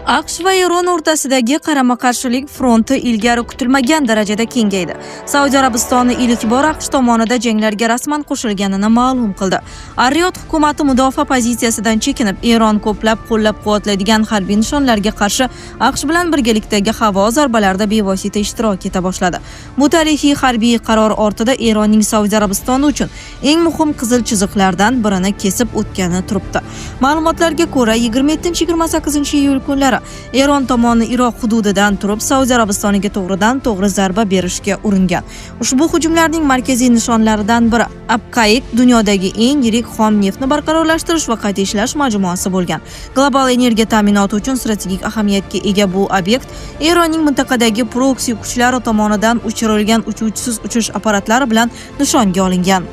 AQSh va Eron o'rtasidagi qarama-qarshilik fronti ilgari kutilmagan darajada kengaydi. Saudiya Arabistoni ilk bor AQSh tomonidan janglarga rasman qo'shilganini ma'lum qildi. Ar-Riyod hukumati mudofaa pozitsiyasidan chekinib, Eron ko'plab qo'llab-quvvatlaydigan harbiy nishonlarga qarshi AQSh bilan birgalikdagi havo zarbalarida bevosita ishtirok eta boshladi. Bu tarixiy harbiy qaror ortida Eronning Saudiya Arabistoni uchun eng muhim qizil chiziqlardan birini kesib o'tgani turibdi. Ma'lumotlarga ko'ra, 27-28-iyul kunlari Eron tomoni Iroq hududidan turib Saudiya Arabistoniga to'g'ridan-to'g'ri zarba berishga uringan. Ushbu hujumlarning markaziy nishonlaridan biri Abqaiq dunyodagi eng yirik xom neftni barqarorlashtirish va qayta ishlash majmuasi bo'lgan. Global energiya ta'minoti uchun strategik ahamiyatga ega bu obyekt Eronning mintaqadagi proksi kuchlari tomonidan uchirilgan uchuvchisiz uchish apparatlari bilan nishonga olingan.